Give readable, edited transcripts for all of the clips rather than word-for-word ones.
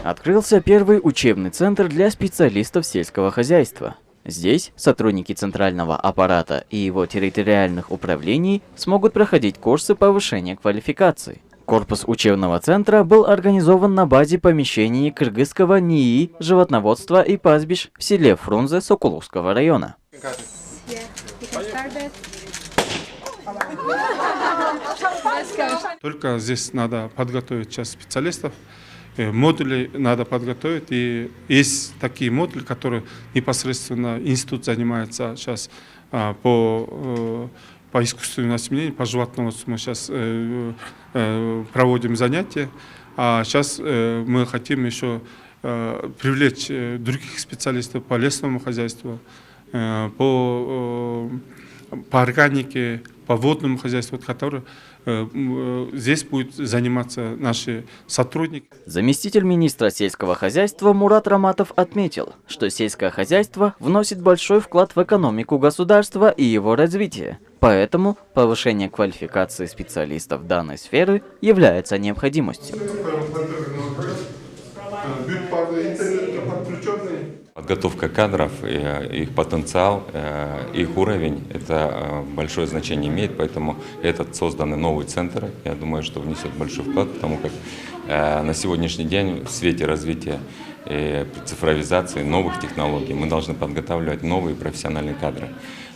Открылся первый учебный центр для специалистов сельского хозяйства. Здесь сотрудники центрального аппарата и его территориальных управлений смогут проходить курсы повышения квалификации. Корпус учебного центра был организован на базе помещений кыргызского НИИ животноводства и пастбищ в селе Фрунзе Сокуловского района. Только здесь надо подготовить сейчас специалистов, модули надо подготовить. И есть такие модули, которые непосредственно институт занимается сейчас по искусственному осеменению, по животноводству мы сейчас проводим занятия. А сейчас мы хотим еще привлечь других специалистов по лесному хозяйству, по органике, по водному хозяйству, которые здесь будут заниматься наши сотрудники. Заместитель министра сельского хозяйства Мурат Раматов отметил, что сельское хозяйство вносит большой вклад в экономику государства и его развитие. Поэтому повышение квалификации специалистов данной сферы является необходимостью. Подготовка кадров, их потенциал, их уровень, это большое значение имеет, поэтому этот созданный новый центр, я думаю, что внесет большой вклад, потому как на сегодняшний день в свете развития цифровизации, новых технологий мы должны подготавливать новые профессиональные кадры,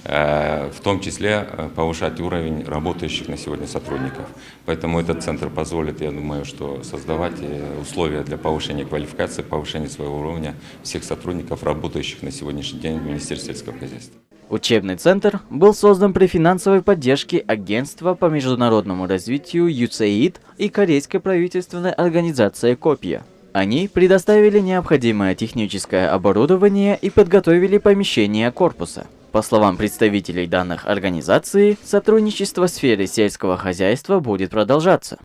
в том числе повышать уровень работающих на сегодня сотрудников. Поэтому этот центр позволит, я думаю, что создавать условия для повышения квалификации, повышения своего уровня всех сотрудников, работающих на сегодняшний день в Министерстве сельского хозяйства. Учебный центр был создан при финансовой поддержке Агентства по международному развитию USAID и корейской правительственной организации «Копья». Они предоставили необходимое техническое оборудование и подготовили помещение корпуса. По словам представителей данных организаций, сотрудничество в сфере сельского хозяйства будет продолжаться.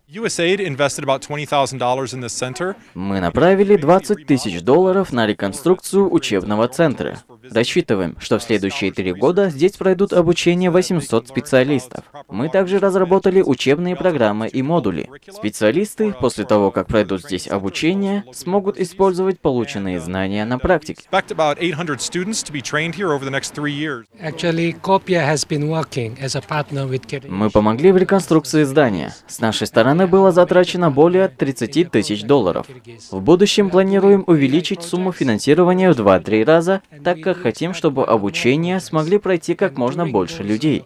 Мы направили $20 тысяч на реконструкцию учебного центра. Рассчитываем, что в следующие 3 года здесь пройдут обучение 800 специалистов. Мы также разработали учебные программы и модули. Специалисты, после того, как пройдут здесь обучение, смогут использовать полученные знания на практике. Мы помогли в реконструкции здания. С нашей стороны было затрачено более $30 тысяч. В будущем планируем увеличить сумму финансирования в 2-3 раза, так как хотим, чтобы обучение смогли пройти как можно больше людей.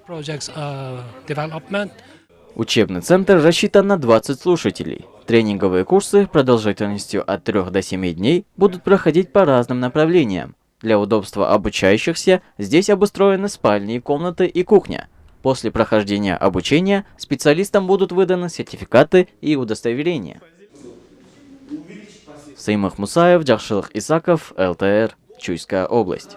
Учебный центр рассчитан на 20 слушателей. Тренинговые курсы продолжительностью от 3 до 7 дней будут проходить по разным направлениям. Для удобства обучающихся здесь обустроены спальни, комнаты и кухня. После прохождения обучения специалистам будут выданы сертификаты и удостоверения. Саимах Мусаев, Джахшилах Исаков, ЛТР, Чуйская область.